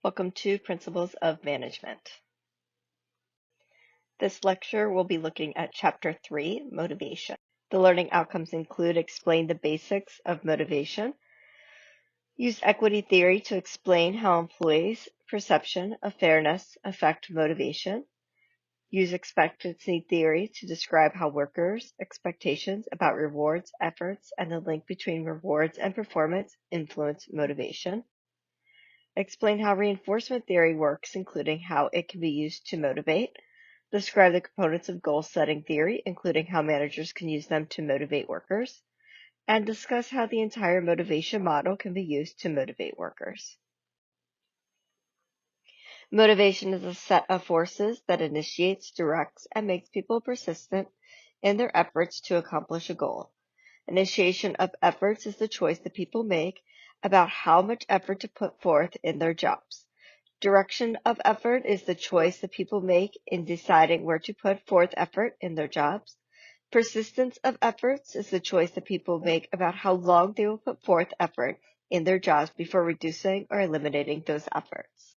Welcome to Principles of Management. This lecture will be looking at Chapter 3, Motivation. The learning outcomes include explain the basics of motivation, use equity theory to explain how employees' perception of fairness affect motivation, use expectancy theory to describe how workers' expectations about rewards, efforts, and the link between rewards and performance influence motivation. Explain how reinforcement theory works, including how it can be used to motivate. Describe the components of goal-setting theory, including how managers can use them to motivate workers. And discuss how the entire motivation model can be used to motivate workers. Motivation is a set of forces that initiates, directs, and makes people persistent in their efforts to accomplish a goal. Initiation of efforts is the choice that people make about how much effort to put forth in their jobs. Direction of effort is the choice that people make in deciding where to put forth effort in their jobs. Persistence of efforts is the choice that people make about how long they will put forth effort in their jobs before reducing or eliminating those efforts.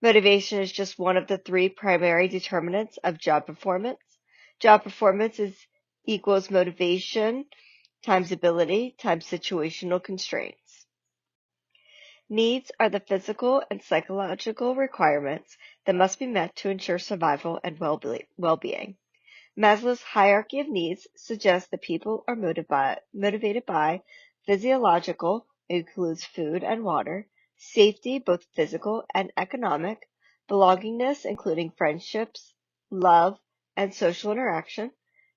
Motivation is just one of the three primary determinants of job performance. Job performance equals motivation times ability times situational constraints. Needs are the physical and psychological requirements that must be met to ensure survival and well-being. Maslow's hierarchy of needs suggests that people are motivated by physiological, includes food and water, safety, both physical and economic, belongingness, including friendships, love, and social interaction,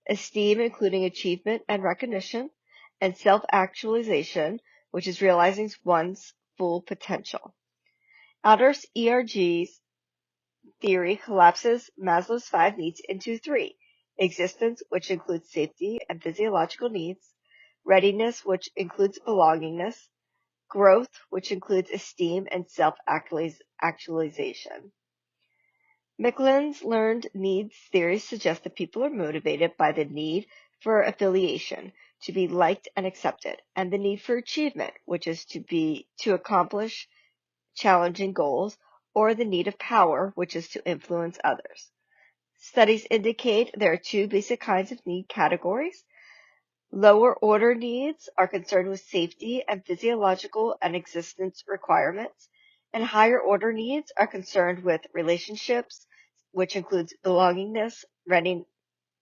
esteem, including achievement and recognition, and self-actualization, which is realizing one's full potential. Adler's ERG's theory collapses Maslow's 5 needs into 3: existence, which includes safety and physiological needs; readiness, which includes belongingness; growth, which includes esteem and self-actualization. Mickelin's learned needs theory suggests that people are motivated by the need for affiliation, to be liked and accepted, and the need for achievement, which is to accomplish challenging goals, or the need of power, which is to influence others. Studies indicate there are 2 basic kinds of need categories. Lower order needs are concerned with safety and physiological and existence requirements, and higher order needs are concerned with relationships, which includes belongingness,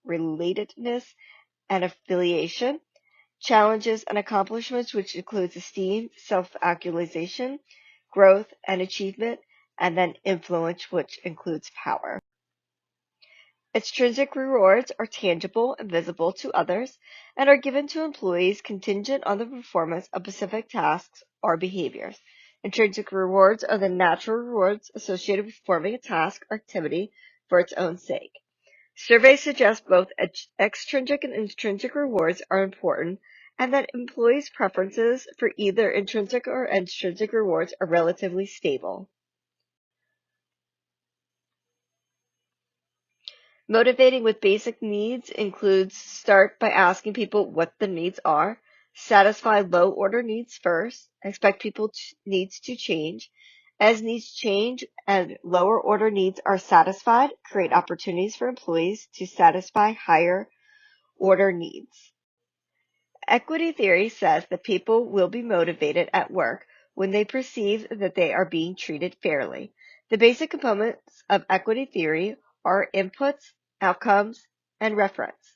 relatedness, and affiliation, challenges and accomplishments, which includes esteem, self-actualization, growth, and achievement, and then influence, which includes power. Extrinsic rewards are tangible and visible to others and are given to employees contingent on the performance of specific tasks or behaviors. Intrinsic rewards are the natural rewards associated with performing a task or activity for its own sake. Surveys suggest both extrinsic and intrinsic rewards are important, and that employees' preferences for either intrinsic or extrinsic rewards are relatively stable. Motivating with basic needs includes start by asking people what the needs are, satisfy low-order needs first, expect people's needs to change. As needs change and lower-order needs are satisfied, create opportunities for employees to satisfy higher-order needs. Equity theory says that people will be motivated at work when they perceive that they are being treated fairly. The basic components of equity theory are inputs, outcomes, and reference.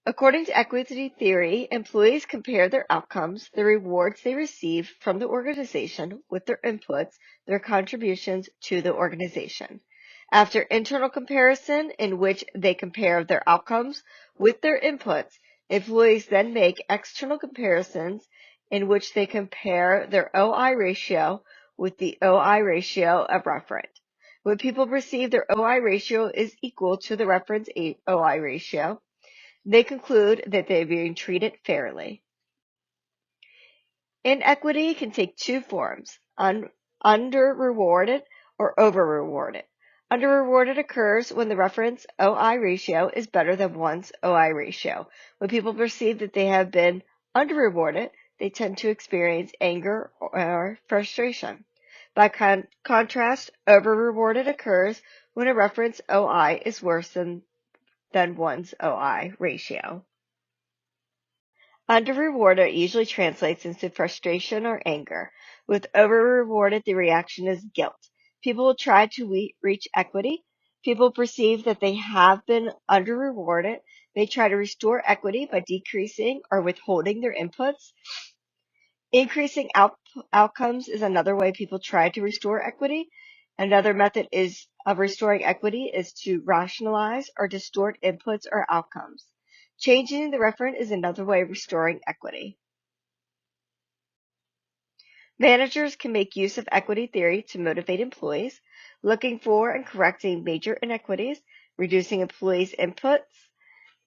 According to equity theory, employees compare their outcomes, the rewards they receive from the organization, with their inputs, their contributions to the organization. After internal comparison, in which they compare their outcomes with their inputs, employees then make external comparisons in which they compare their OI ratio with the OI ratio of reference. When people perceive their OI ratio is equal to the reference OI ratio, they conclude that they are being treated fairly. Inequity can take 2 forms: under-rewarded or over-rewarded. Under-rewarded occurs when the reference OI ratio is better than one's OI ratio. When people perceive that they have been under-rewarded, they tend to experience anger or frustration. By contrast, over-rewarded occurs when a reference OI is worse than one's OI ratio. Under-rewarded usually translates into frustration or anger. With over-rewarded, the reaction is guilt. People will try to reach equity. People perceive that they have been under-rewarded. They try to restore equity by decreasing or withholding their inputs. Increasing outcomes is another way people try to restore equity. Another method of restoring equity is to rationalize or distort inputs or outcomes. Changing the referent is another way of restoring equity. Managers can make use of equity theory to motivate employees, looking for and correcting major inequities, reducing employees' inputs,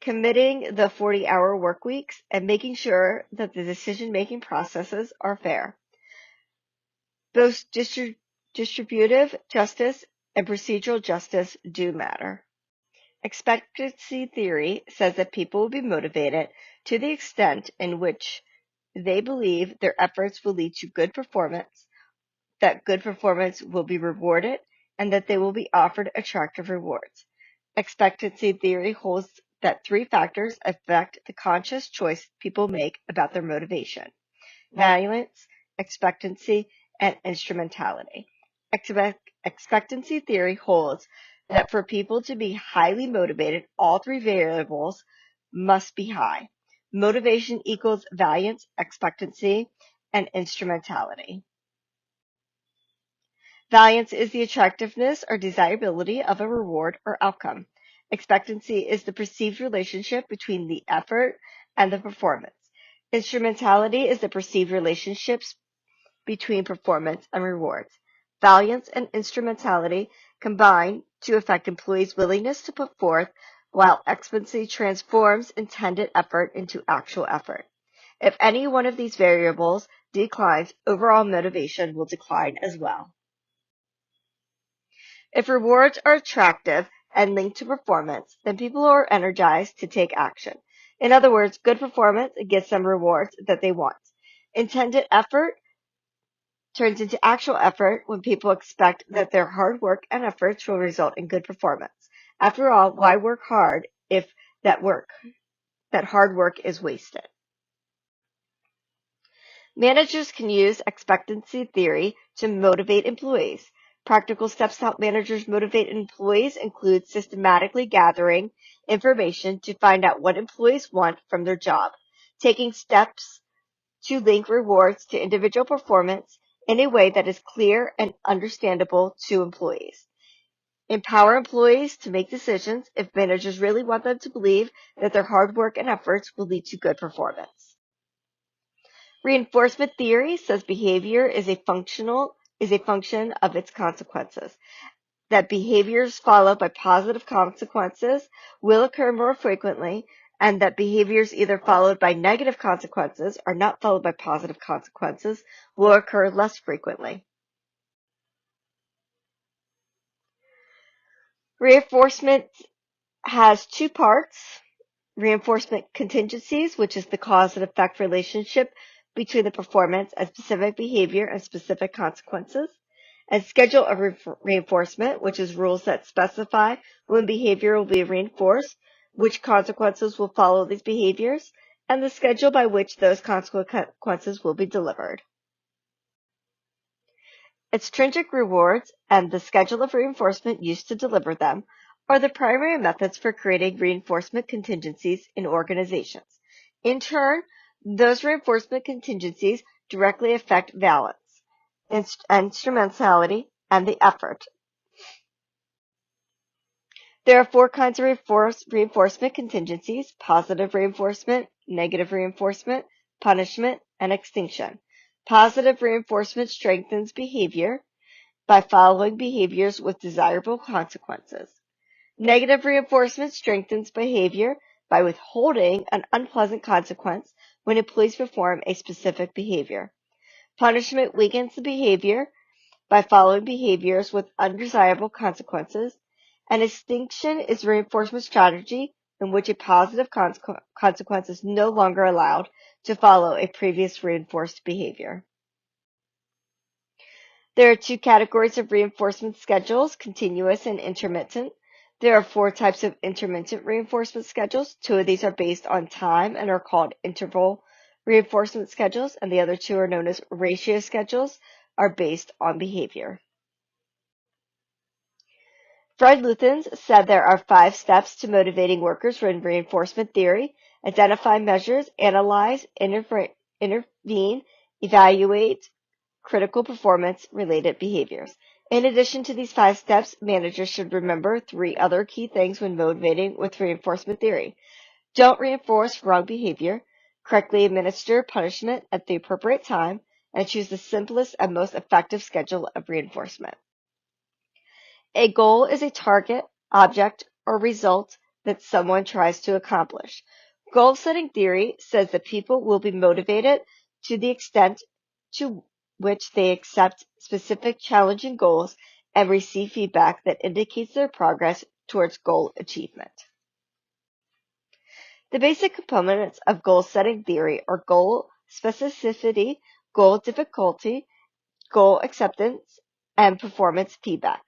committing the 40-hour work weeks, and making sure that the decision-making processes are fair. Both distributive justice and procedural justice do matter. Expectancy theory says that people will be motivated to the extent in which they believe their efforts will lead to good performance, that good performance will be rewarded, and that they will be offered attractive rewards. Expectancy theory holds that three factors affect the conscious choice people make about their motivation: valence, expectancy, and instrumentality. Expectancy theory holds that for people to be highly motivated, all three variables must be high. Motivation equals valence, expectancy, and instrumentality. Valence is the attractiveness or desirability of a reward or outcome. Expectancy is the perceived relationship between the effort and the performance. Instrumentality is the perceived relationships between performance and rewards. Valence and instrumentality combine to affect employees' willingness to put forth, while expectancy transforms intended effort into actual effort. If any one of these variables declines, overall motivation will decline as well. If rewards are attractive and linked to performance, then people are energized to take action. In other words, good performance gets them rewards that they want. Intended effort turns into actual effort when people expect that their hard work and efforts will result in good performance. After all, why work hard if that hard work is wasted? Managers can use expectancy theory to motivate employees. Practical steps to help managers motivate employees include systematically gathering information to find out what employees want from their job, taking steps to link rewards to individual performance in a way that is clear and understandable to employees. Empower employees to make decisions if managers really want them to believe that their hard work and efforts will lead to good performance. Reinforcement theory says behavior is a function of its consequences, that behaviors followed by positive consequences will occur more frequently, and that behaviors either followed by negative consequences or not followed by positive consequences will occur less frequently. Reinforcement has two parts: reinforcement contingencies, which is the cause and effect relationship between the performance and specific behavior and specific consequences, and schedule of reinforcement, which is rules that specify when behavior will be reinforced, which consequences will follow these behaviors, and the schedule by which those consequences will be delivered. Extrinsic rewards and the schedule of reinforcement used to deliver them are the primary methods for creating reinforcement contingencies in organizations. In turn, those reinforcement contingencies directly affect valence, instrumentality, and the effort. There are four kinds of reinforcement contingencies: positive reinforcement, negative reinforcement, punishment, and extinction. Positive reinforcement strengthens behavior by following behaviors with desirable consequences. Negative reinforcement strengthens behavior by withholding an unpleasant consequence when employees perform a specific behavior. Punishment weakens the behavior by following behaviors with undesirable consequences. And extinction is a reinforcement strategy in which a positive consequence is no longer allowed to follow a previous reinforced behavior. There are two categories of reinforcement schedules, continuous and intermittent. There are four types of intermittent reinforcement schedules. Two of these are based on time and are called interval reinforcement schedules, and the other two are known as ratio schedules, are based on behavior. Fred Luthans said there are 5 steps to motivating workers in reinforcement theory: identify, measures, analyze, intervene, evaluate critical performance-related behaviors. In addition to these 5 steps, managers should remember 3 other key things when motivating with reinforcement theory. Don't reinforce wrong behavior, correctly administer punishment at the appropriate time, and choose the simplest and most effective schedule of reinforcement. A goal is a target, object, or result that someone tries to accomplish. Goal-setting theory says that people will be motivated to the extent to which they accept specific challenging goals and receive feedback that indicates their progress towards goal achievement. The basic components of goal-setting theory are goal specificity, goal difficulty, goal acceptance, and performance feedback.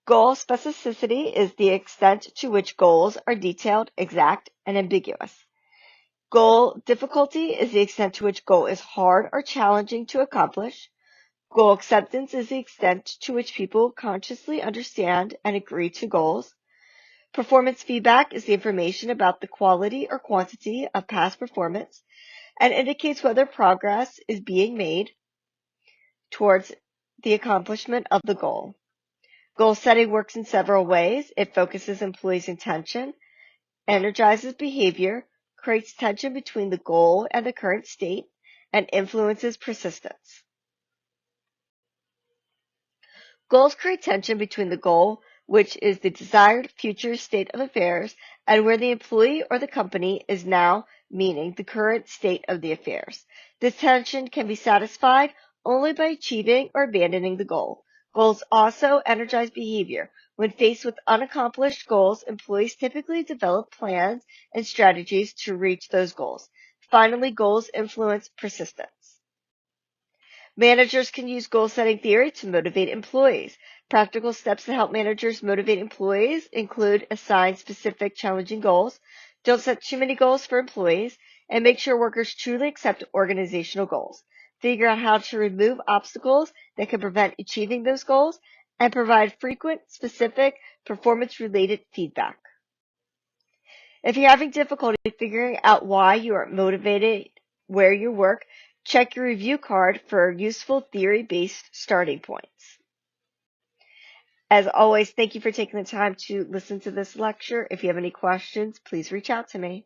Goal specificity is the extent to which goals are detailed, exact, and ambiguous. Goal difficulty is the extent to which goal is hard or challenging to accomplish. Goal acceptance is the extent to which people consciously understand and agree to goals. Performance feedback is the information about the quality or quantity of past performance and indicates whether progress is being made towards the accomplishment of the goal. Goal setting works in several ways. It focuses employees' attention, energizes behavior, creates tension between the goal and the current state, and influences persistence. Goals create tension between the goal, which is the desired future state of affairs, and where the employee or the company is now, meaning the current state of the affairs. This tension can be satisfied only by achieving or abandoning the goal. Goals also energize behavior. When faced with unaccomplished goals, employees typically develop plans and strategies to reach those goals. Finally, goals influence persistence. Managers can use goal-setting theory to motivate employees. Practical steps to help managers motivate employees include assign specific challenging goals, don't set too many goals for employees, and make sure workers truly accept organizational goals. Figure out how to remove obstacles that can prevent achieving those goals, and provide frequent, specific, performance-related feedback. If you're having difficulty figuring out why you aren't motivated where you work, check your review card for useful theory-based starting points. As always, thank you for taking the time to listen to this lecture. If you have any questions, please reach out to me.